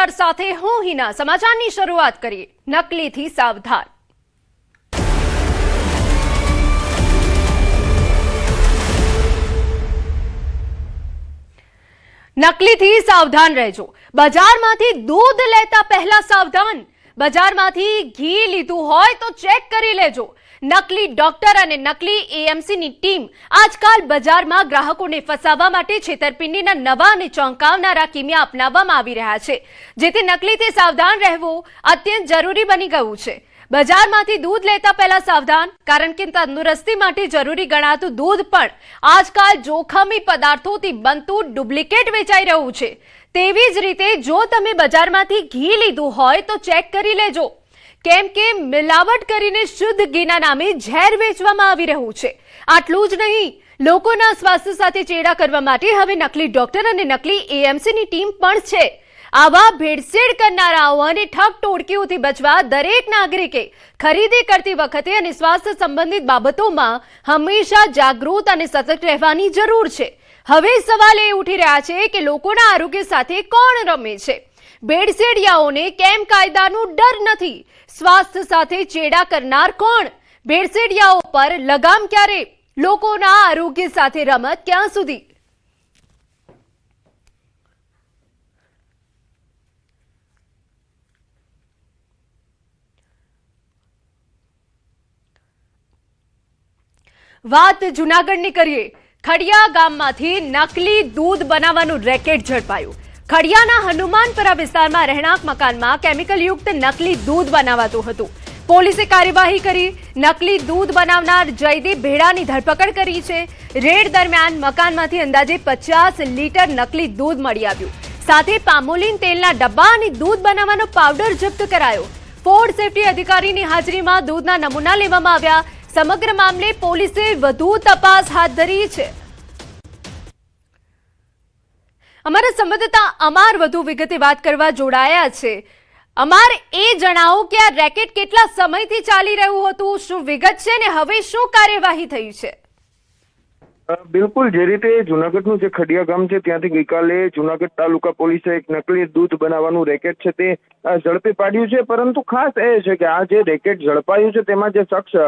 સમાચાર સાથે હું હિના। સમાચારની શરૂઆત કરીએ નકલીથી સાવધાન। નકલીથી સાવધાન રહેજો। બજારમાંથી દૂધ લેતા પહેલા સાવધાન। બજારમાંથી ઘી લીધું હોય તો ચેક કરી લેજો। નકલી ડોક્ટર અને નકલી એએમસીની ટીમ આજકાલ બજારમાં ગ્રાહકોને ફસાવવા માટે છેતરપિંડીના નવા અને ચોંકાવનારા કિમિયા અપનાવવામાં આવી રહ્યા છે, જેથી નકલીથી સાવધાન રહેવું અત્યંત જરૂરી બની ગયું છે। બજારમાંથી દૂધ લેતા પહેલા સાવધાન, કારણ કે તંદુરસ્તી માટે જરૂરી ગણાતું દૂધ પણ આજકાલ જોખમી પદાર્થોથી બનતું ડુપ્લિકેટ વેચાઈ રહ્યું છે। તેવી જ રીતે જો તમે બજારમાંથી ઘી લીધું હોય તો ચેક કરી લેજો, કેમ કે મિલાવટ કરીને શુદ્ધ ઘીના નામે ઝેર વેચવામાં આવી રહ્યું છે। આટલું જ નહીં, લોકોના સ્વાસ્થ્ય સાથે ચેડા કરવા માટે હવે નકલી ડોક્ટર અને નકલી એએમસીની ટીમ પણ છે। આવા ભેળસેળ કરનારાઓ અને ઠગ ટોળકીઓથી બચવા દરેક નાગરિકે ખરીદી કરતી વખતે અને સ્વાસ્થ્ય સંબંધિત બાબતોમાં હંમેશા જાગૃત અને સતર્ક રહેવાની જરૂર છે। હવે સવાલ એ ઉઠી રહ્યા છે કે લોકોના આરોગ્ય સાથે કોણ રમે છે? ભેળસેડિયાઓને કેમ કાયદાનું ડર નથી? સ્વાસ્થ્ય સાથે ચેડા કરનાર કોણ? ભેળસેડિયાઓ પર લગામ ક્યારે? લોકોના આરોગ્ય સાથે રમત ક્યાં સુધી? વાત જૂનાગઢની કરીએ। ખડિયા ગામમાંથી નકલી દૂધ બનાવવાનું રેકેટ ઝડપાયું। ખડિયાના હનુમાનપરા વિસ્તારમાં રહેણાંક મકાનમાં કેમિકલયુક્ત નકલી દૂધ બનાવાતું હતું। પોલીસે કાર્યવાહી કરી નકલી દૂધ બનાવનાર જયદીપ ભેડાની ધરપકડ કરી છે। રેડ દરમિયાન મકાનમાંથી અંદાજે 50 લીટર નકલી દૂધ મળી આવ્યું। સાથે પામોલીન તેલના ડબ્બા અને દૂધ બનાવવાનો પાવડર જપ્ત કરાયો। ફૂડ સેફ્ટી અધિકારીની હાજરીમાં દૂધના નમૂના લેવામાં આવ્યા। સમગ્ર મામલે પોલીસે વધુ તપાસ હાથ ધરી છે। અમારા સંવાદદાતા અમાર વધુ વિગતે વાત કરવા જોડાયા છે। અમાર એ જણાવો કે આ રેકેટ કેટલા સમયથી ચાલી રહ્યું હતું? શું વિગત છે ને હવે શું કાર્યવાહી થઈ છે? બિલકુલ, જે રીતે જુનાગઢનું જે ખડિયા ગામ છે ત્યાંથી ગઈકાલે જુનાગઢ તાલુકા પોલીસે એક નકલી દૂધ બનાવવાનું રેકેટ છે તે ઝડપી પાડ્યું છે। પરંતુ ખાસ એ છે કે આ જે રેકેટ ઝડપાયું છે તેમાં જે શખ્સ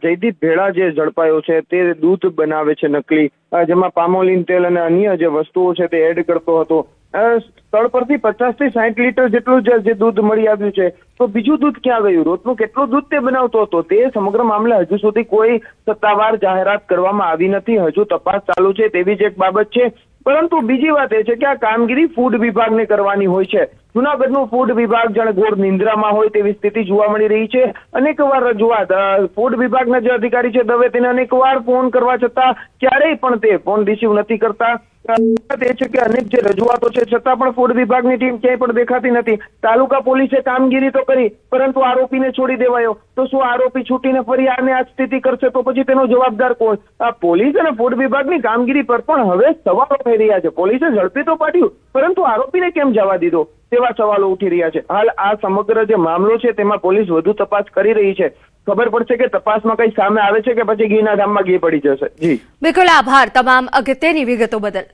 જયદીપ ભેડા જે ઝડપાયો છે તે દૂધ બનાવે છે નકલી, જેમાં પામોલીન તેલ અને અન્ય જે વસ્તુઓ છે તે એડ કરતો હતો। સ્થળ પરથી 50 થી 60 લીટર જેટલું જે દૂધ મળી આવ્યું છે, તો બીજું દૂધ ક્યાં ગયું? રોજનું કેટલું દૂધ તે બનાવતો હતો તે સમગ્ર મામલે હજુ સુધી કોઈ સત્તાવાર જાહેરાત કરવામાં આવી નથી। હજુ તપાસ ચાલુ છે તેવી જ એક બાબત છે। પરંતુ બીજી વાત એ છે કે આ કામગીરી ફૂડ વિભાગને કરવાની હોય છે। જુનાગઢનું ફૂડ વિભાગ જાણે ઘોર નિંદ્રામાં હોય તેવી સ્થિતિ જોવા મળી રહી છે। અનેકવાર રજૂઆત ફૂડ વિભાગના જે અધિકારી છે દવે તેને અનેકવાર ફોન કરવા છતાં ક્યારેય પણ તે ફોન રિસીવ નથી કરતા। એ છે કે અનેક જે રજૂઆતો છે છતાં પણ ફૂડ વિભાગની ટીમ ક્યાંય પણ દેખાતી નથી। તાલુકા પોલીસે કામગીરી તો કરી પરંતુ આરોપીને છોડી દેવાયો। તો શું આરોપી છૂટીને ફરી આને આ સ્થિતિ કરશે તો પછી તેનો જવાબદાર કોણ? આ પોલીસ અને ફૂડ વિભાગની કામગીરી પર પણ હવે સવાલો થઈ રહ્યા છે। પોલીસે ઝડપી તો પાડ્યું પરંતુ આરોપીને કેમ જવા દીધો તેવા સવાલો ઉઠી રહ્યા છે। હાલ આ સમગ્ર જે મામલો છે તેમાં પોલીસ વધુ તપાસ કરી રહી છે। ખબર પડશે કે તપાસમાં કઈ સામે આવે છે કે પછી ઘીના ધામમાં ઘી પડી જશે। જી બિલકુલ, આભાર તમામ અગત્યની વિગતો બદલ।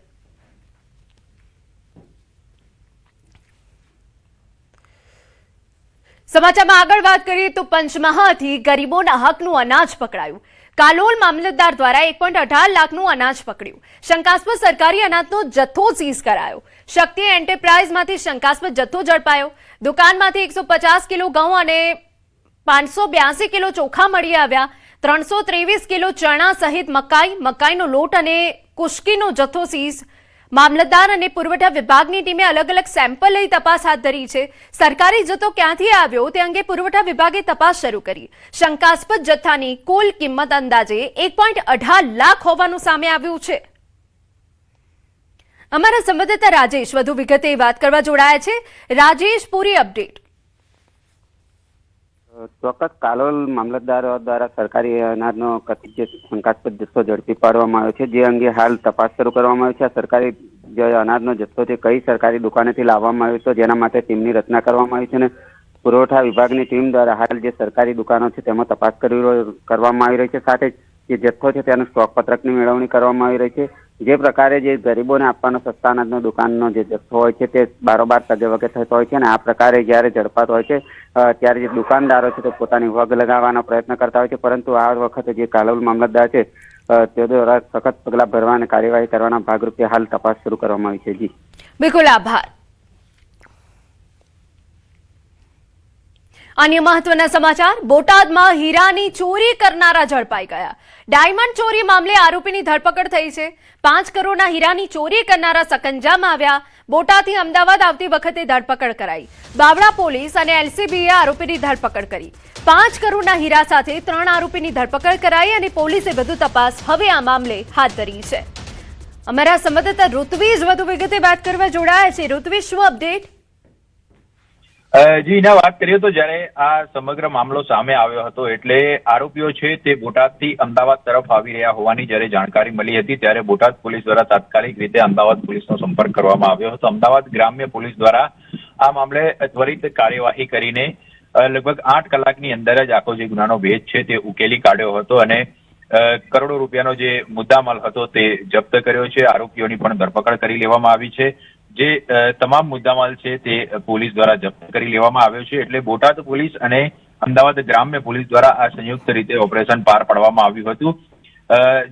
સમાચારમાં આગળ વાત કરીએ તો પંચમહાલથી ગરીબોના હકનું અનાજ પકડાયું। કાલોલ મામલતદાર દ્વારા 1.18 લાખનું અનાજ પકડ્યું। શંકાસ્પદ સરકારી અનાજનો જથ્થો સીઝ કરાયો। શક્તિ એન્ટરપ્રાઇઝમાંથી શંકાસ્પદ જથ્થો ઝડપાયો। દુકાનમાંથી 150 કિલો ઘઉં અને 582 કિલો ચોખા મળી આવ્યા। 323 કિલો ચણા સહિત મકાઈનો લોટ અને કુશ્કીનો જથ્થો સીઝ। મામલતદાર અને પુરવઠા વિભાગની ટીમે અલગ અલગ સેમ્પલ લઈ તપાસ હાથ ધરી છે। સરકારી જથ્થો ક્યાંથી આવ્યો તે અંગે પુરવઠા વિભાગે તપાસ શરૂ કરી। શંકાસ્પદ જથ્થાની કુલ કિંમત અંદાજે 1.18 લાખ હોવાનું સામે આવ્યું છે। અમારા સંવાદદાતા રાજેશ વધુ વિગતે વાત કરવા જોડાયા છે। રાજેશ, પૂરી અપડેટ। ચોક્કસ, કાલોલ મામલતદાર દ્વારા સરકારી અનાજનો કથિત શંકાસ્પદ જથ્થો ઝડપી પાડવામાં આવ્યો છે, જે અંગે હાલ તપાસ શરૂ કરવામાં આવી છે। સરકારી જે અનાજનો જથ્થો છે કઈ સરકારી દુકાનેથી લાવવામાં આવ્યો હતો જેના માટે ટીમની રચના કરવામાં આવી છે અને પુરવઠા વિભાગની ટીમ દ્વારા હાલ જે સરકારી દુકાનો છે તેમાં તપાસ કરવામાં આવી રહી છે। સાથે જ જે જથ્થો છે તેનું સ્ટોક પત્રકની મેળવણી કરવામાં આવી રહી છે. જે પ્રકારે જે ગરીબોને આપવાનો સસ્તા અનાજનો દુકાનનો જે જથ્થો હોય છે તે બારોબાર તગે વગે થતો હોય છે અને આ પ્રકારે જ્યારે ઝડપાતો હોય છે ત્યારે જે દુકાનદારો છે તે પોતાની વગ લગાવવાનો પ્રયત્ન કરતા હોય છે, પરંતુ આ વખતે જે કાલોલ મામલતદાર છે તે દ્વારા સખત પગલાં ભરવા અને કાર્યવાહી કરવાના ભાગરૂપે હાલ તપાસ શરૂ કરવામાં આવી છે. જી બિલકુલ, આભાર. અન્ય મહત્વના સમાચાર. બોટાદમાં હીરાની ચોરી કરનારા ઝડપાઈ ગયા. ડાયમંડ ચોરી મામલે આરોપીની ધરપકડ થઈ છે. 5 કરોડના હીરાની ચોરી કરનારા સકંજામાં આવ્યા. બોટાદથી અમદાવાદ આવતી વખતે ધરપકડ કરાઈ. બાવળા પોલીસ અને એલસીબીએ આરોપીની ધરપકડ કરી. 5 કરોડના હીરા સાથે 3 આરોપીની ધરપકડ કરાઈ અને પોલીસે વધુ તપાસ હવે આ મામલે હાથ ધરી છે. અમારા સંવાદદાતા ઋત્વિજ વધુ વિગતે વાત કરવા જોડાયા છે. ઋત્વિજ, શું અપડેટ? જી, વાત કરીએ તો જ્યારે આ સમગ્ર મામલો સામે આવ્યો હતો એટલે આરોપીઓ છે તે બોટાદથી અમદાવાદ તરફ આવી રહ્યા હોવાની જ્યારે જાણકારી મળી હતી ત્યારે બોટાદ પોલીસ દ્વારા તાત્કાલિક રીતે અમદાવાદ પોલીસનો સંપર્ક કરવામાં આવ્યો હતો. અમદાવાદ ગ્રામ્ય પોલીસ દ્વારા આ મામલે ત્વરિત કાર્યવાહી કરીને લગભગ 8 કલાકની અંદર જ આખો જે ગુનાનો ભેદ છે તે ઉકેલી કાઢ્યો હતો અને કરોડો રૂપિયાનો જે મુદ્દામાલ હતો તે જપ્ત કર્યો છે. આરોપીઓની પણ ધરપકડ કરી લેવામાં આવી છે. જે તમામ મુદ્દામાલ છે તે પોલીસ દ્વારા જપ્ત કરી લેવામાં આવ્યો છે. એટલે બોટાદ પોલીસ અને અમદાવાદ ગ્રામ્ય પોલીસ દ્વારા આ સંયુક્ત રીતે ઓપરેશન પાર પાડવામાં આવ્યું હતું.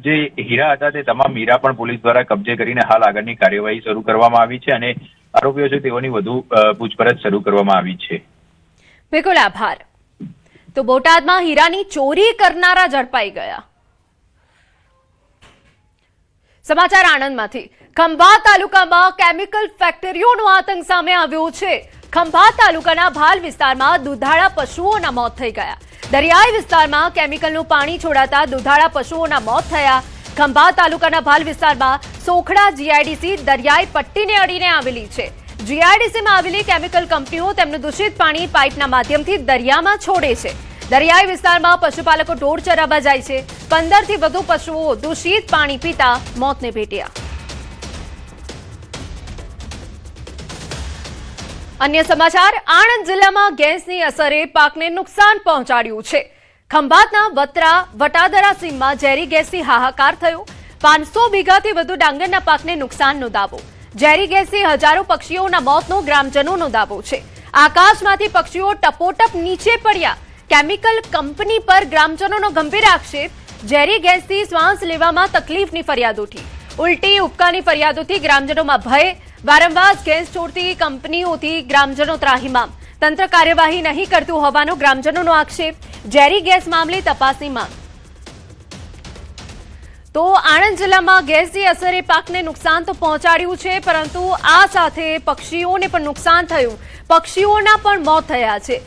જે હીરા હતા તે તમામ હીરા પણ પોલીસ દ્વારા કબજે કરીને હાલ આગળની કાર્યવાહી શરૂ કરવામાં આવી છે અને આરોપીઓ છે તેઓની વધુ પૂછપરછ શરૂ કરવામાં આવી છે. બિલકુલ, આભાર. તો બોટાદમાં હીરાની ચોરી કરનારા ઝડપાઈ ગયા. સમાચાર આણંદમાંથી. ખંભાત તાલુકામાં કેમિકલ ફેક્ટરીઓનો આતંક સામે આવ્યો છે. ખંભાત તાલુકાના ભાલ વિસ્તારમાં દુધાળા પશુઓના મોત થઈ ગયા. દરિયાઈ વિસ્તારમાં કેમિકલનું પાણી છોડાતા દુધાળા પશુઓના મોત થયા. ખંભાત તાલુકાના ભાલ વિસ્તારમાં સોખડા જીઆઈડીસી દરિયાઈ પટ્ટીને અડીને આવેલી છે. જીઆઈડીસીમાં આવેલી કેમિકલ કંપનીઓ તેમનું દૂષિત પાણી પાઇપના માધ્યમથી દરિયામાં છોડે છે. દરિયાઈ વિસ્તારમાં પશુપાલકો ઢોર ચરાવવા જાય છે. 15થી વધુ પશુઓ દૂષિત પાણી પીતા મોતને ભેટ્યા. અન્ય સમાચાર. આણંદ જિલ્લામાં ગેસની અસરે પાકને નુકસાન પહોંચાડ્યું છે. ખંભાતના વટાદરા સીમમાં ઝેરી ગેસથી હાહાકાર થયો. 500 વીઘાથી વધુ ડાંગરના પાકને નુકસાનનો દાવો. ઝેરી ગેસથી હજારો પક્ષીઓના મોતનો ગ્રામજનોનો દાવો છે. આકાશમાંથી પક્ષીઓ ટપોટપ નીચે પડ્યા. કેમિકલ કંપની પર ગ્રામજનોનો ગંભીર આક્ષેપ. ઝેરી ગેસથી શ્વાસ લેવામાં તકલીફની ફરિયાદ ઉઠી. ઉલટી ઉપકાની ફરિયાદોથી ગ્રામજનોમાં ભય. વારંવાર ગેસ છોડતી કંપનીઓથી ગ્રામજનો ત્રાહિમામ. તંત્ર કાર્યવાહી નહીં કરતું હોવાનો ગ્રામજનોનો આક્ષેપ. ઝેરી ગેસ મામલે તપાસની માંગ. તો આણંદ જિલ્લામાં ગેસની અસરે પાકને નુકસાન તો પહોંચાડ્યું છે, પરંતુ આ સાથે પક્ષીઓને પણ નુકસાન થયું. પક્ષીઓના પણ મોત થયા છે.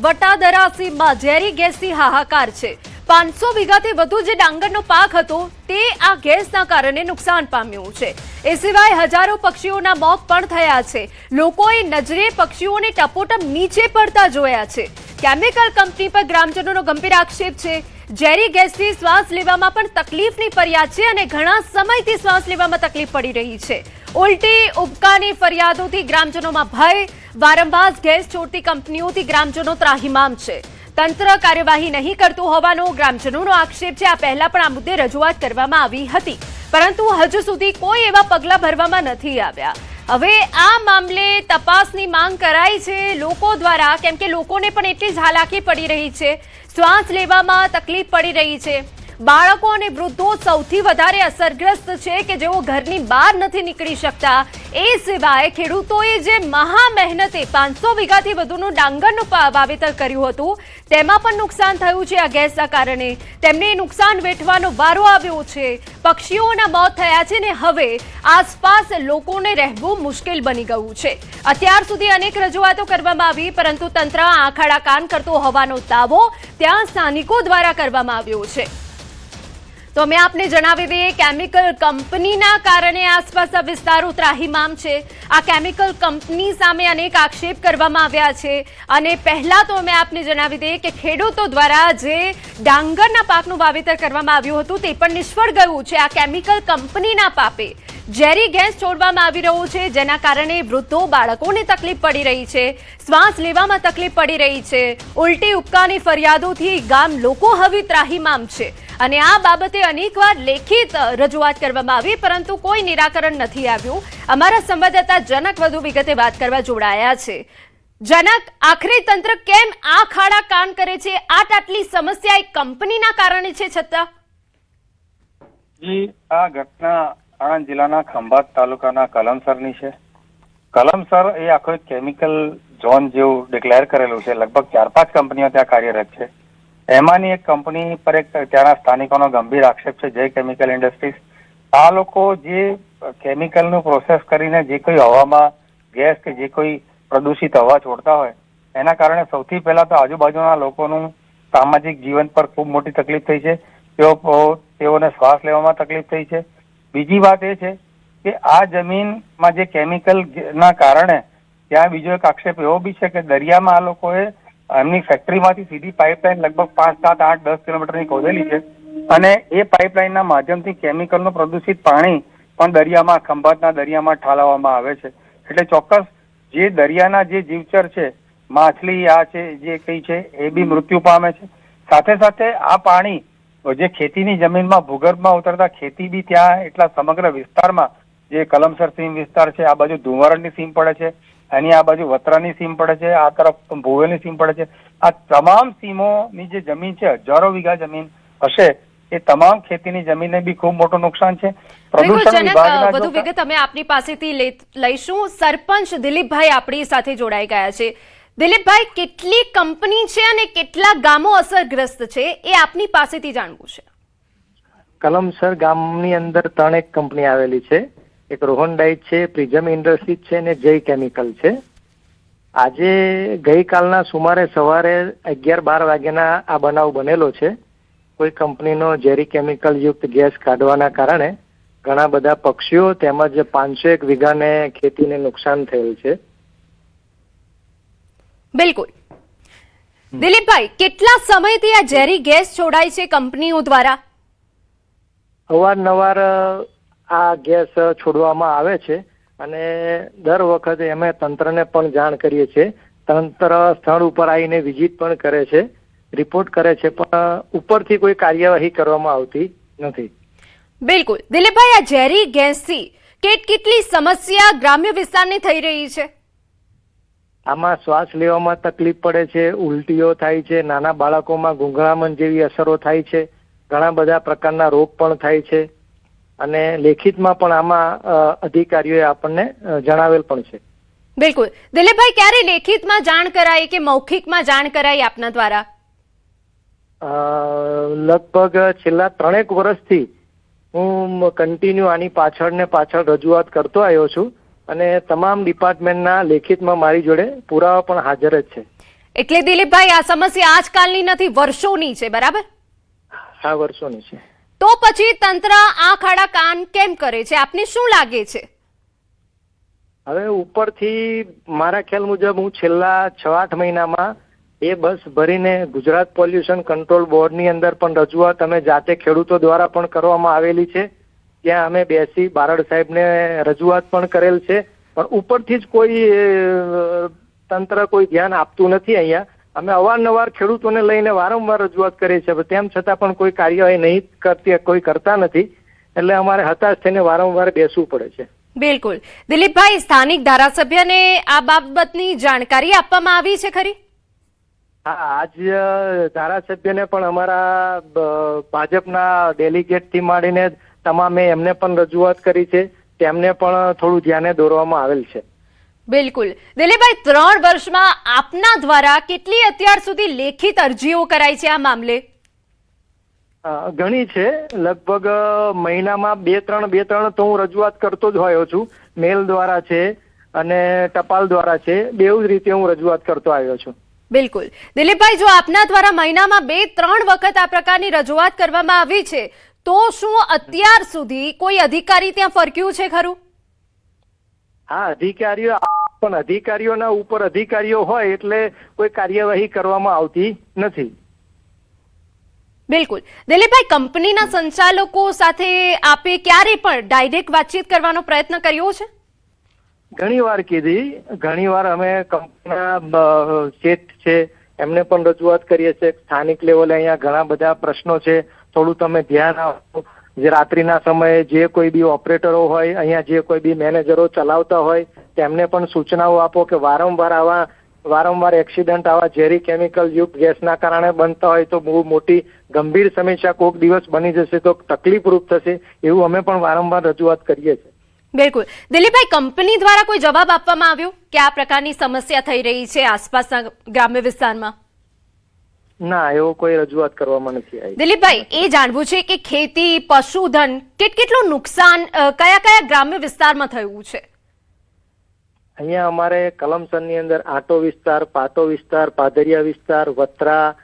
વટાદરા સીમમાં ઝેરી ગેસથી હાહાકાર છે. 500 વીઘાથી વધુ જે ડાંગરનો પાક હતો તે આ ગેસના કારણે નુકસાન પામ્યું છે. એ સિવાય હજારો પક્ષીઓના મોત પણ થયા છે. લોકોએ નજરે પક્ષીઓને ટપોટપ નીચે પડતા જોયા છે. કેમિકલ કંપની પર ગ્રામજનોનો ગંભીર આક્ષેપ છે. ઝેરી ગેસથી શ્વાસ લેવામાં પણ તકલીફની ફરિયાદ છે અને ઘણા સમયથી શ્વાસ લેવામાં તકલીફ પડી રહી છે. ઉલટી ઉબકાની ફરિયાદોથી ગ્રામજનોમાં ભય. વારંવાર ગેસ છોડતી કંપનીઓથી ગ્રામજનો ત્રાહિમામ છે. તંત્ર કાર્યવાહી નહીં કરતું હોવાનો ગ્રામજનોનો આક્ષેપ છે. આ પહેલા પણ આ મુદ્દે રજૂઆત કરવામાં આવી હતી, પરંતુ હજુ સુધી કોઈ એવા પગલાં ભરવામાં નથી આવ્યા. હવે આ મામલે તપાસની માંગ કરાઈ છે લોકો દ્વારા, કેમ કે લોકોને પણ એટલી જ હાલાકી પડી રહી છે. શ્વાસ લેવામાં તકલીફ પડી રહી છે. બાળકો અને વૃદ્ધો સૌથી વધારે અસરગ્રસ્ત છે કે જેઓ ઘરની બહાર નથી નીકળી શકતા. એ સિવાય ખેડૂતોએ જે મહા મહેનતે 500 વીઘાથી વધુનું ડાંગરનું વાવેતર કર્યું હતું તેમાં પણ નુકસાન થયું છે. આ ગેસના કારણે તેમને નુકસાન વેઠવાનો વારો આવ્યો છે. પક્ષીઓના મોત થયા છે ને હવે આસપાસ લોકોને રહેવું મુશ્કેલ બની ગયું છે. અત્યાર સુધી અનેક રજૂઆતો કરવામાં આવી, પરંતુ તંત્ર આંખ આડા કાન કરતો હોવાનો દાવો ત્યાં સ્થાનિકો દ્વારા કરવામાં આવ્યો છે. તો અમે આપને જણાવી દઈએ, કેમિકલ કંપનીના કારણે આસપાસના વિસ્તારો ત્રાહિમામ છે. આ કેમિકલ કંપની સામે અનેક આક્ષેપ કરવામાં આવ્યા છે. અને પહેલા તો અમે આપને જણાવી દઈએ કે ખેડૂતો દ્વારા જે ડાંગરના પાકનું વાવેતર કરવામાં આવ્યું હતું તે પણ નિષ્ફળ ગયું છે. આ કેમિકલ કંપનીના પાપે ઝેરી ગેસ છોડવામાં આવી રહ્યો છે, જેના કારણે વૃદ્ધો બાળકોને તકલીફ પડી રહી છે. શ્વાસ લેવામાં તકલીફ પડી રહી છે. ઉલટી ઉપકાની ફરિયાદોથી ગામ લોકો હવે ત્રાહિમામ છે. અને આ બાબતે અનેકવાર લેખિત રજૂઆત કરવામાં આવી, પરંતુ કોઈ નિરાકરણ નથી આવ્યું. અમારા સંવાદદાતા જનક વધુ વિગતે વાત કરવા જોડાયા છે. જનક, આખરે તંત્ર કેમ આ ખાડા કાન કરે છે? આટલી સમસ્યા એક કંપનીના કારણે છે છતાં? જી, આ ઘટના આણંદ જિલ્લાના ખંભાત તાલુકાના કલમસરની છે. કલમસર એ આખો એક કેમિકલ ઝોન જેવું ડિક્લેર કરેલું છે. લગભગ 4-5 કંપનીઓ ત્યાં કાર્યરત છે. એમાંની એક કંપની પર એક ત્યાંના સ્થાનિકોનો ગંભીર આક્ષેપ છે, જય કેમિકલ ઇન્ડસ્ટ્રીઝ. આ લોકો જે કેમિકલનું પ્રોસેસ કરીને જે કોઈ હવામાં ગેસ કે જે કોઈ પ્રદૂષિત હવા છોડતા હોય એના કારણે સૌથી પહેલા તો આજુબાજુના લોકોનું સામાજિક જીવન પર ખૂબ મોટી તકલીફ થઈ છે. તેઓને શ્વાસ લેવામાં તકલીફ થઈ છે. બીજી વાત એ છે કે આ જમીનમાં જે કેમિકલ ના કારણે ત્યાં બીજો એક આક્ષેપ એવો બી છે કે દરિયામાં આ લોકોએ એમની ફેક્ટરીમાંથી સીધી પાઇપલાઇન લગભગ 5, 7, 8, 10 કિલોમીટરની ખોદેલી છે અને એ પાઇપલાઇનના માધ્યમથી કેમિકલનું પ્રદૂષિત પાણી પણ દરિયામાં, ખંભાતના દરિયામાં ઠાલવવામાં આવે છે. એટલે ચોક્કસ જે દરિયાના જે જીવચર છે, માછલી આ છે જે કઈ છે એ બી મૃત્યુ પામે છે. સાથે સાથે આ પાણી જે ખેતીની જમીનમાં ભૂગર્ભમાં ઉતરતા ખેતી બી ત્યાં એટલા સમગ્ર વિસ્તારમાં જે કલમસર સીમ વિસ્તાર છે, આ બાજુ ધુંવરણની સીમ પડે છે, એની આ બાજુ વત્રાની સીમ પડે છે, આ તરફ ભુવેલની સીમ પડે છે. આ તમામ સીમોની જે જમીન છે, હજારો વીઘા જમીન હશે, એ તમામ ખેતીની જમીનને બી ખૂબ મોટું નુકસાન છે. પ્રદૂષણ વિભાગના વધુ વિગત અમે આપની પાસેથી લઈશું. સરપંચ દિલીપભાઈ આપણી સાથે જોડાઈ ગયા છે. દિલીપભાઈ, કેટલી કંપની છે અને કેટલા ગામો અસરગ્રસ્ત છે એ આપની પાસેથી જાણવું છે. કલમસર ગામની અંદર 3 કંપની આવેલી છે. એક રોહન ડાઇટ છે, પ્રિઝમ ઇન્ડસ્ટ્રીઝ છે અને જય કેમિકલ છે. આજે ગઈકાલના સુમારે સવારે 11-12 વાગ્યાના આ બનાવ બનેલો છે. કોઈ કંપનીનો ઝેરી કેમિકલ યુક્ત ગેસ કાઢવાના કારણે ઘણા બધા પક્ષીઓ તેમજ 501 વીઘાને ખેતીને નુકસાન થયેલ છે. બિલકુલ. દિલીપભાઈ, કેટલા સમયથી આ ઝેરી ગેસ છોડાય છે કંપનીઓ દ્વારા? અવારનવાર આ ગેસ છોડવામાં આવે છે અને દર વખતે અમે તંત્રને પણ જાણ કરીએ છીએ. તંત્ર સ્થળ ઉપર આવીને વિઝિટ પણ કરે છે, રિપોર્ટ કરે છે, પણ ઉપરથી કોઈ કાર્યવાહી કરવામાં આવતી નથી. બિલકુલ. દિલીપભાઈ, આ ઝેરી ગેસથી કેટલી સમસ્યા ગ્રામ્ય વિસ્તારને થઈ રહી છે? આમાં શ્વાસ લેવામાં તકલીફ પડે છે, ઉલટીઓ થાય છે, નાના બાળકોમાં ગૂંગળામણ જેવી અસરો થાય છે, ઘણા બધા પ્રકારના રોગ પણ થાય છે અને લેખિતમાં પણ આમાં અધિકારીઓએ આપણને જણાવેલ પણ છે. બિલકુલ. દિલીપભાઈ, ક્યારે લેખિતમાં જાણ કરાઈ કે મૌખિકમાં જાણ કરાઈ આપના દ્વારા? લગભગ છેલ્લા 3 વર્ષથી હું કન્ટિન્યુ આની પાછળ રજૂઆત કરતો આવ્યો છું અને તમામ ડિપાર્ટમેન્ટના લેખિતમાં મારી જોડે પુરાવા પણ હાજર જ છે. એટલે દિલીપભાઈ, આ સમસ્યા આજકાલની નથી, વર્ષોની છે, બરાબર? હા, વર્ષોની છે. તો પછી તંત્ર આ ખાડા કાન કેમ કરે છે? આપને શું લાગે છે? હવે ઉપરથી મારા ખ્યાલ મુજબ હું છેલ્લા 6-8 મહિનામાં એ બસ ભરીને ગુજરાત પોલ્યુશન કંટ્રોલ બોર્ડની અંદર પણ રજૂઆત અમે જાતે ખેડૂતો દ્વારા પણ કરવામાં આવેલી છે. ત્યાં અમે બેસી બારડ સાહેબને રજૂઆત પણ કરેલ છે, પણ ઉપરથી જ કોઈ તંત્ર કોઈ ધ્યાન આપતું નથી. અહીંયા અમે અવારનવાર ખેડૂતોને લઈને વારંવાર રજૂઆત કરીએ છીએ, તેમ છતાં પણ કોઈ કાર્યવાહી નહીં કોઈ કરતા નથી. એટલે અમારે હતાશ થઈને વારંવાર બેસવું પડે છે. બિલકુલ. દિલીપભાઈ, સ્થાનિક ધારાસભ્યને આ બાબતની જાણકારી આપવામાં આવી છે ખરી? હા, આજ ધારાસભ્યને પણ અમારા ભાજપના ડેલિગેટથી માંડીને તમામે એમને પણ રજૂઆત કરી છે. તેમને પણ થોડું ધ્યાને દોરવામાં આવેલ છે. બિલકુલ. દિલીપભાઈ, 3 વર્ષમાં આપના દ્વારા કેટલી અત્યાર સુધી લેખિત અરજીઓ કરાઈ છે આ મામલે? ઘણી છે. લગભગ મહિનામાં 2-3 તો હું રજૂઆત કરતો જ હોયો છું. મેલ દ્વારા છે અને ટપાલ દ્વારા છે, બેઉ જ રીતે હું રજૂઆત કરતો આવ્યો છું. બિલકુલ. દિલીપભાઈ, જો આપના દ્વારા મહિનામાં 2-3 વખત આ પ્રકારની રજૂઆત કરવામાં આવી છે, તો શું અત્યાર સુધી કોઈ અધિકારી ત્યાં ફરક્યું છે ખરું? હા, અધિકારીઓ પણ અધિકારીઓના ઉપર અધિકારીઓ હોય એટલે કોઈ કાર્યવાહી કરવામાં આવતી નથી. બિલકુલ. દિલીપભાઈ, કંપનીના સંચાલકો સાથે આપે ક્યારે પણ ડાયરેક્ટ વાતચીત કરવાનો પ્રયત્ન કર્યો છે? ઘણી વાર કીધી. ઘણી વાર અમે કંપનીના શેઠ છે એમને પણ રજૂઆત કરીએ છીએ. સ્થાનિક લેવલે અહીંયા ઘણા બધા પ્રશ્નો છે, થોડું તમે ધ્યાન આપો. જે રાત્રિના સમયે જે કોઈ બી ઓપરેટરો હોય, અહીંયા જે કોઈ બી મેનેજરો ચલાવતા હોય તેમને પણ સૂચનાઓ આપો કે વારંવાર એક્સિડન્ટ આવા ઝેરી કેમિકલ યુક્ત ગેસના કારણે બનતા હોય તો બહુ મોટી ગંભીર સમસ્યા કોઈક દિવસ બની જશે તો તકલીફરૂપ થશે, એવું અમે પણ વારંવાર રજૂઆત કરીએ છીએ. બિલકુલ. દિલીપભાઈ, કંપની દ્વારા કોઈ જવાબ આપવામાં આવ્યો કે આ પ્રકારની સમસ્યા થઈ રહી છે આસપાસના ગ્રામ્ય વિસ્તારમાં? ના, એવો કોઈ રજૂઆત કરવામાં નથી આવી. દિલીપભાઈ, એ જાણવું છે કે ખેતી, પશુધન કેટલું નુકસાન કયા કયા ગ્રામ્ય વિસ્તારમાં થયું છે? અહીંયા અમારે કલમસરની અંદર આટો વિસ્તાર, પાટો વિસ્તાર, પાદરિયા વિસ્તાર, વત્રા,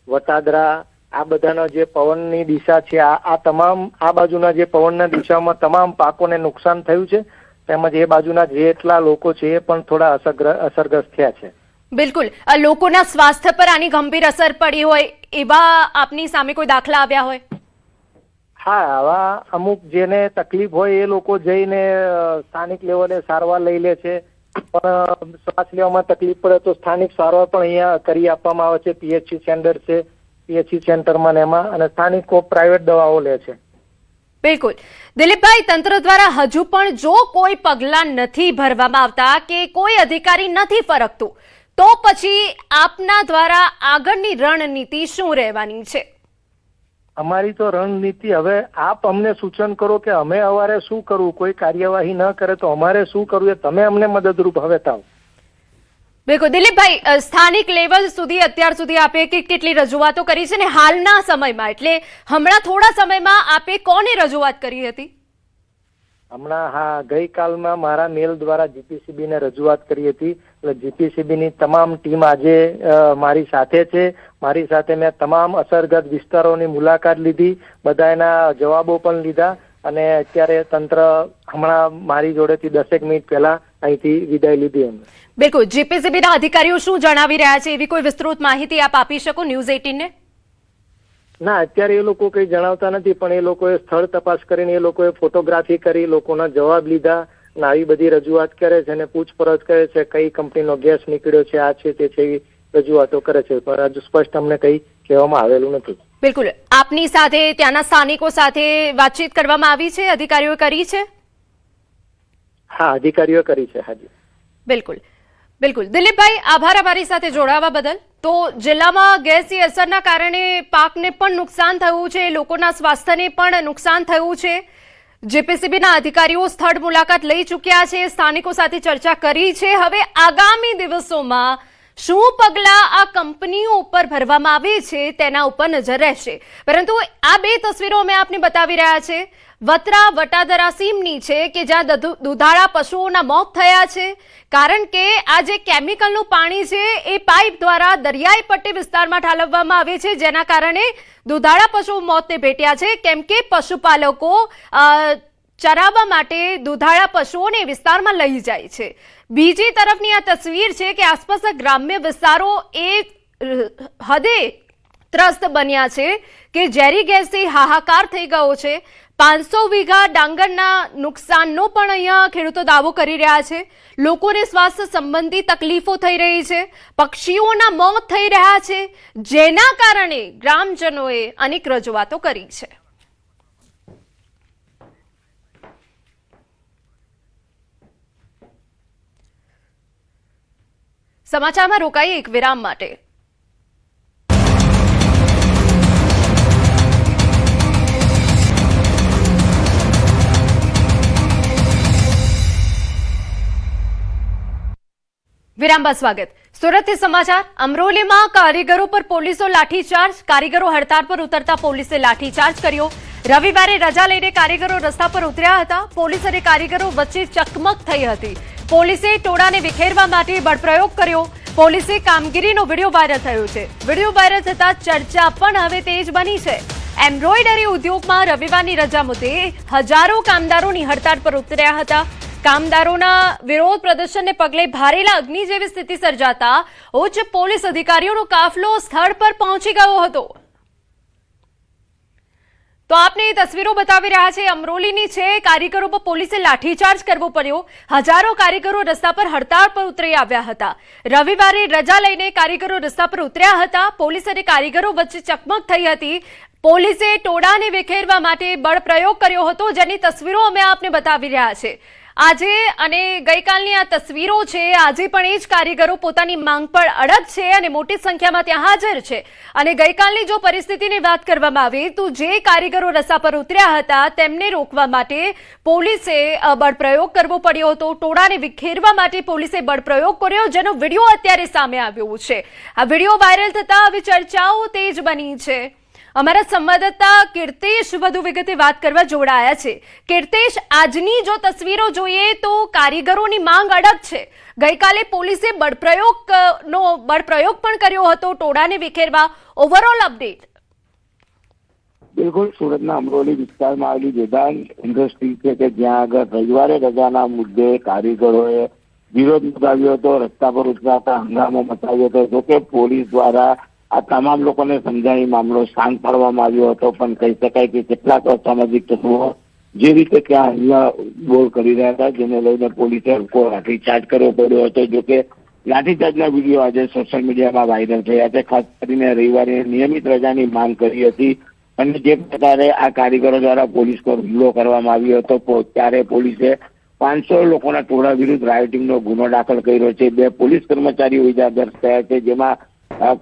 વટાદરા, આ બધાનો જે પવનની દિશા છે, આ તમામ આ બાજુના જે પવનના દિશામાં તમામ પાકોને નુકસાન થયું છે. તેમજ એ બાજુના જેટલા લોકો છે એ પણ થોડા અસરગ્રસ્ત થયા છે. બિલકુલ. લોકોના સ્વાસ્થ્ય પર આની ગંભીર અસર પડી હોય એવા આપની સામે કોઈ દાખલા આવ્યા હોય? હા, આવા અમુક જેને તકલીફ હોય એ લોકો જઈને સ્થાનિક લેવલે સારવાર લઈ લે છે, પણ શ્વાસ લેવામાં તકલીફ પડે તો સ્થાનિક સારવાર પણ અહીંયા કરી આપવામાં આવે છે. પીએચસી સેન્ટર છે, પીએચસી સેન્ટરમાં ને એમાં, અને સ્થાનિકો પ્રાઇવેટ દવાઓ લે છે. બિલકુલ. દિલીપભાઈ, તંત્ર દ્વારા હજુ પણ જો કોઈ પગલાં નથી ભરવામાં આવતા કે કોઈ અધિકારી નથી ફરકતું, તો પછી આપના દ્વારા આગળની રણનીતિ શું રહેવાની છે? અમારી તો રણનીતિ, હવે આપ અમને સૂચન કરો કે અમે અમારે શું કરવું. કોઈ કાર્યવાહી ન કરે તો અમારે શું કરવું એ તમે અમને મદદરૂપ હવે થાવ. બિલકુલ. દિલીપભાઈ, સ્થાનિક લેવલ સુધી અત્યાર સુધી આપે કેટલી રજૂઆતો કરી છે ને હાલના સમયમાં, એટલે હમણાં થોડા સમયમાં આપે કોને રજૂઆત કરી હતી? હમણાં હા, ગઈકાલમાં મારા મેલ દ્વારા જીપીસીબી ને રજૂઆત કરી હતી. એટલે જીપીસીબી ની તમામ ટીમ આજે મારી સાથે છે. મારી સાથે મેં તમામ અસરગ્રસ્ત વિસ્તારોની મુલાકાત લીધી, બધા એના જવાબો પણ લીધા, અને અત્યારે તંત્ર હમણાં મારી જોડેથી 10 મિનિટ પહેલા અહીંથી વિદાય લીધી એમને. બિલકુલ. જીપીસીબી ના અધિકારીઓ શું જણાવી રહ્યા છે, એવી કોઈ વિસ્તૃત માહિતી આપ આપી શકો ન્યૂઝ 18 ને? ના, અત્યારે એ લોકો કઈ જણાવતા નથી, પણ એ લોકોએ સ્થળ તપાસ કરીને એ લોકોએ ફોટોગ્રાફી કરી, લોકોના જવાબ લીધા અને આવી બધી રજૂઆત કરે છે અને પૂછપરછ કરે છે, કઈ કંપનીનો ગેસ નીકળ્યો છે, આ છે તે છે, એવી રજૂઆતો કરે છે, પણ હજુ સ્પષ્ટ અમને કઈ કહેવામાં આવેલું નથી. બિલકુલ. આપની સાથે ત્યાંના સ્થાનિકો સાથે વાતચીત કરવામાં આવી છે, અધિકારીઓ કરી છે? હા, અધિકારીઓ કરી છે. હાજી. બિલકુલ. બિલકુલ. દિલીપભાઈ, આભાર અમારી સાથે જોડાવા બદલ. તો જિલ્લામાં ગેસની અસરના કારણે પાકને પણ નુકસાન થયું છે, લોકોના સ્વાસ્થ્યને પણ નુકસાન થયું છે. જીપીસીબીના અધિકારીઓ સ્થળ મુલાકાત લઈ ચૂક્યા છે, સ્થાનિકો સાથે ચર્ચા કરી છે. હવે આગામી દિવસોમાં શું પગલાં આ કંપનીઓ ઉપર ભરવામાં આવે છે તેના ઉપર નજર રહેશે. પરંતુ આ બે તસવીરો અમે આપને બતાવી રહ્યા છે, વત્રા વટાદરા સીમની છે કે જ્યાં દુધાળા પશુઓના મોત થયા છે, કારણ કે આ જે કેમિકલનું પાણી છે એ પાઇપ દ્વારા દરિયાઈ પટ્ટી વિસ્તારમાં ઠાલવવામાં આવે છે, જેના કારણે દુધાળા પશુઓ મોતને ભેટ્યા છે, કેમ કે પશુપાલકો ચરાવવા માટે દુધાળા પશુઓને વિસ્તારમાં લઈ જાય છે. બીજી તરફની આ તસવીર છે કે આસપાસના ગ્રામ્ય વિસ્તારો એ હદે ત્રસ્ત બન્યા છે કે ઝેરી ગેસથી હાહાકાર થઈ ગયો છે. 500 વીઘા ડાંગરના નુકસાનનો પણ અહીંયા ખેડૂતો દાવો કરી રહ્યા છે. લોકોને સ્વાસ્થ્ય સંબંધી તકલીફો થઈ રહી છે, પક્ષીઓના મોત થઈ રહ્યા છે, જેના કારણે ગ્રામજનોએ અનેક રજૂઆતો કરી છે. સમાચારમાં રોકાઈએ એક વિરામ માટે. વિરામ બાદ સ્વાગત. સુરતથી સમાચાર. અમરોલીમાં કારીગરો પર પોલીસો લાઠીચાર્જ, કારીગરો હડતાળ પર ઉતરતા પોલીસે લાઠીચાર્જ કર્યો. રવિવારે રજા લઈને કારીગરો રસ્તા પર ઉતર્યા હતા. પોલીસ અને કારીગરો વચ્ચે ચકમક થઈ હતી. પોલીસે ટોળાને વિખેરવા માટે બળપ્રયોગ કર્યો. પોલીસે કામગીરીનો વિડીયો વાયરલ થયો છે. વિડીયો વાયરલ થતા ચર્ચા પણ હવે તેજ બની છે. એમ્બ્રોઇડરી ઉદ્યોગમાં રવિવારની રજા મુદ્દે હજારો કામદારોની હડતાળ પર ઉતર્યા હતા. કામદારોના વિરોધ પ્રદર્શનને પગલે ભારેલા અગ્નિ જેવી સ્થિતિ સર્જાતા ઉચ્ચ પોલીસ અધિકારીઓનો કાફલો સ્થળ પર પહોંચી ગયો હતો. તો આપને એ તસવીરો બતાવી રહ્યા છે અમરોલીની છે। કારીગરો પર પોલીસે લાઠીચાર્જ કરવો પડ્યો। હજારો કારીગરો રસ્તા પર હડતાળ પર ઉતરી આવ્યા હતા। રવિવારે રજા લઈને કારીગરો રસ્તા પર ઉતર્યા હતા। પોલીસ અને કારીગરો વચ્ચે ચકમક થઈ હતી। પોલીસે ટોળાને વિખેરવા માટે બળ પ્રયોગ કર્યો હતો, જેની તસવીરો અમે આપને બતાવી રહ્યા છે। આજે અને ગઈકાલની આ તસવીરો છે। આજે પણ એ જ કારીગરો પોતાની માંગ પર અડગ છે અને મોટી સંખ્યામાં ત્યાં હાજર છે। અને ગઈકાલની જો પરિસ્થિતિની વાત કરવામાં આવે તો જે કારીગરો રસ્તા પર ઉતર્યા હતા તેમને રોકવા માટે પોલીસે બળપ્રયોગ કરવો પડ્યો હતો। ટોળાને વિખેરવા માટે પોલીસે બળપ્રયોગ કર્યો, જેનો વિડીયો અત્યારે સામે આવ્યો છે। આ વિડીયો વાયરલ થતા હવે ચર્ચાઓ તેજ બની છે। અમારા સંવાદદાતા કીર્તેશ વધુ વિગતે વાત કરવા જોડાયા છે। કીર્તેશ, આજની જો તસવીરો જોઈએ તો કારીગરોની માંગ અડગ છે। ગઈકાલે પોલીસે બળપ્રયોગ પણ કર્યો હતો ટોળાને વિખેરવા। Overall update. બિલકુલ, સુરતના અમરોલી વિસ્તારમાં આવેલી વેદાંત ઇન્ડસ્ટ્રી છે કે જ્યાં આગળ રવિવારે રજાના મુદ્દે કારીગરોએ વિરોધ નોંધાવ્યો હતો, રસ્તા પર ઉતરાતા હંગામો મચાવ્યો હતો। જોકે પોલીસ દ્વારા આ તમામ લોકોને સમજાવી મામલો શાંત પાડવામાં આવ્યો હતો, પણ કહી શકાય કે કેટલાક અસામાજિક તત્વો જે રીતે ત્યાં બોલ કરી રહ્યા હતા, જેને લઈને પોલીસે લાઠીચાર્જ કરવો પડ્યો હતો। જોકે લાઠીચાર્જના વિડીયો આજે સોશિયલ મીડિયામાં વાયરલ થયા છે। ખાસ કરીને રવિવારે નિયમિત રજાની માંગ કરી હતી અને જે પ્રકારે આ કારીગરો દ્વારા પોલીસ પર હુમલો કરવામાં આવ્યો હતો, ત્યારે પોલીસે 500 લોકોના ટોળા વિરુદ્ધ રાયોટિંગનો ગુનો દાખલ કર્યો છે। 2 પોલીસ કર્મચારીઓ ઇજાગ્રસ્ત થયા છે, જેમાં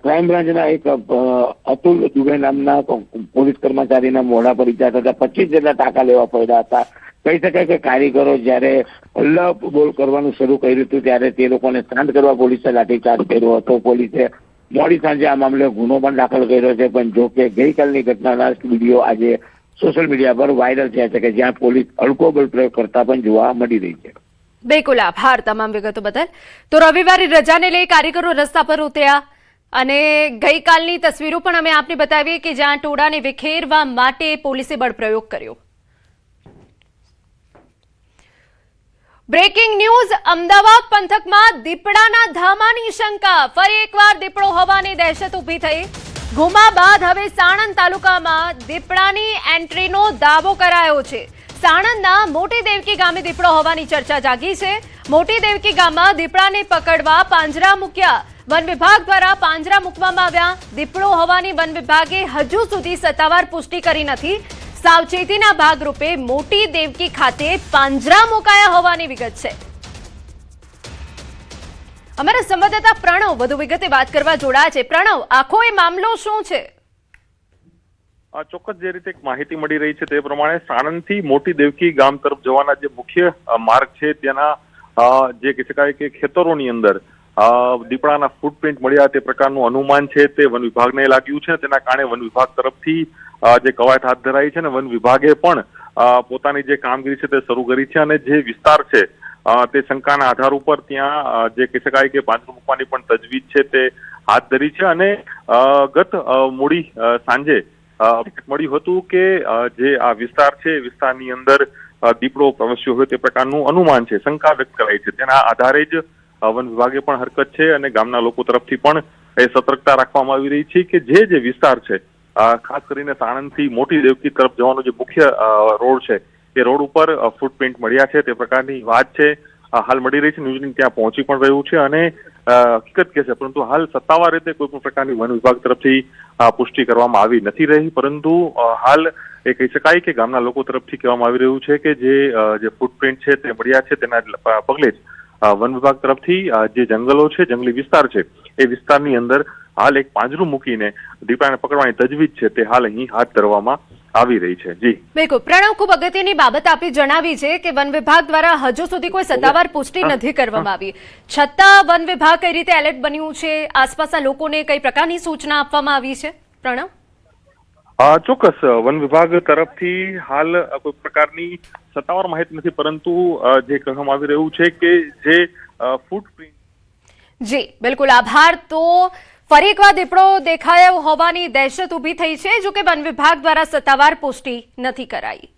ક્રાઇમ બ્રાન્ચના એક અતુલ દુબે નામના પોલીસ કર્મચારીના મોઢા પર ઈજા થતા 25 જેટલા ટાંકા લેવા પડ્યા હતા। કહી શકાય કે કારીગરો જયારે હલ્લા બોલ કરવાનું શરૂ કર્યું હતું ત્યારે તે લોકોને શાંત કરવા પોલીસે લાઠીચાર્જ કર્યો હતો। પોલીસે મોડી સાંજે આ મામલે ગુનો પણ દાખલ કર્યો છે, પણ જો કે ગઈકાલની ઘટનાના વિડીયો આજે સોશિયલ મીડિયા પર વાયરલ થયા છે કે જ્યાં પોલીસ હલકો બળ પ્રયોગ કરતા પણ જોવા મળી રહી છે। બિલકુલ, આભાર તમામ વિગતો બદલ। તો રવિવારે રજાને લઈ કારીગરો રસ્તા પર ઉતર્યા અને ગઈકાલની તસવીરો પણ અમે આપને બતાવીએ કે જ્યાં ટોળાને વિખેરવા માટે પોલીસે બળપ્રયોગ કર્યો। Breaking news. અમદાવાદ પંથકમાં દીપડાના ધામાની શંકા। ફરી એકવાર દીપડો હોવાની દહેશત ઊભી થઈ। ગુમા બાદ હવે સાણંદ તાલુકામાં દીપડાની એન્ટ્રીનો દાવો કરાયો છે। સાણંદના મોટી દેવકી ગામે દીપડો હોવાની ચર્ચા જાગી છે। મોટી દેવકી ગામમાં દીપડાને પકડવા પાંજરા મૂક્યા। વન વિભાગ દ્વારા પાંજરા મૂકવામાં આવ્યા। દીપડો હોવાની વન વિભાગે હજુ સુધી સત્તાવાર પુષ્ટિ કરી નથી। સાવચેતીના ભાગરૂપે મોટી દેવકી ખાતે પાંજરા મુકાયા હોવાની વિગત છે। અમારા સંવાદદાતા પ્રણવ વધુ વિગતે વાત કરવા જોડાયા છે। પ્રણવ, આખો એ મામલો શું છે? ચોક્કસ જે રીતે માહિતી મળી રહી છે તે પ્રમાણે સાણંદથી મોટી દેવકી ગામ તરફ જવાના જે મુખ્ય માર્ગ છે તેના જે કહી શકાય કે ખેતરોની અંદર દીપડાના ફૂટપ્રિન્ટ મળ્યા તે પ્રકારનું અનુમાન છે તે વન વિભાગને લાગ્યું છે। તેના કારણે વન વિભાગ તરફથી જે કવાયત હાથ ધરાઈ છે અને વન વિભાગે પણ પોતાની જે કામગીરી છે તે શરૂ કરી છે અને જે વિસ્તાર છે તે શંકાના આધાર ઉપર ત્યાં જે કહી શકાય કે પાંજરું મૂકવાની પણ તજવીજ છે તે હાથ ધરી છે। અને ગત મોડી સાંજે મળ્યું હતું કે જે આ વિસ્તાર છે વિસ્તારની અંદર દીપડો પ્રવેશ્યો હોય તે પ્રકારનું અનુમાન છે, શંકા વ્યક્ત કરાઈ છે। તેના આધારે જ વન વિભાગે પણ હરકત છે અને ગામના લોકો તરફથી પણ એ સતર્કતા રાખવામાં આવી રહી છે કે જે વિસ્તાર છે ખાસ કરીને સાણંદથી મોટી દેવકી તરફ જવાનો જે મુખ્ય રોડ છે એ રોડ ઉપર ફૂટપ્રિન્ટ મળ્યા છે તે પ્રકારની વાત છે હાલ મળી રહી છે। ન્યૂઝ ત્યાં પહોંચી પણ રહ્યું છે અને હકીકત કે છે, પરંતુ હાલ સત્તાવાર રીતે કોઈ પણ પ્રકારની વન વિભાગ તરફથી પુષ્ટિ કરવામાં આવી નથી રહી। પરંતુ હાલ એ કહી શકાય કે ગામના લોકો તરફથી કહેવામાં આવી રહ્યું છે કે જે ફૂટપ્રિન્ટ છે તે મળ્યા છે તેના પગલે જ વન વિભાગ તરફથી જે જંગલો છે, જંગલી વિસ્તાર છે એ વિસ્તારની અંદર હાલ એક પાંજરું મૂકીને દીપડાને પકડવાની તજવીજ છે તે હાલ અહીં હાથ ધરવામાં આવી રહી છે। જી બિલકુલ પ્રણવ, ખૂબ અગત્યની બાબત આપી જણાવી છે કે વન વિભાગ દ્વારા હજુ સુધી કોઈ સત્તાવાર પુષ્ટિ નથી કરવામાં આવી, છતાં વન વિભાગ કઈ રીતે એલર્ટ બન્યું છે, આસપાસના લોકોને કઈ પ્રકારની સૂચના આપવામાં આવી છે? પ્રણવ, ચોક્કસ વન વિભાગ તરફથી હાલ કોઈ પ્રકારની સત્તાવાર માહિતી નથી, પરંતુ જે કહેવામાં આવી રહ્યું છે કે જે ફૂટપ્રિન્ટ। જી બિલકુલ આભાર। તો ફરી એકવાર દીપડો દેખાયો હોવાની દહેશત ઊભી થઈ છે, જો કે વન વિભાગ દ્વારા સત્તાવાર પુષ્ટિ નથી કરાઈ।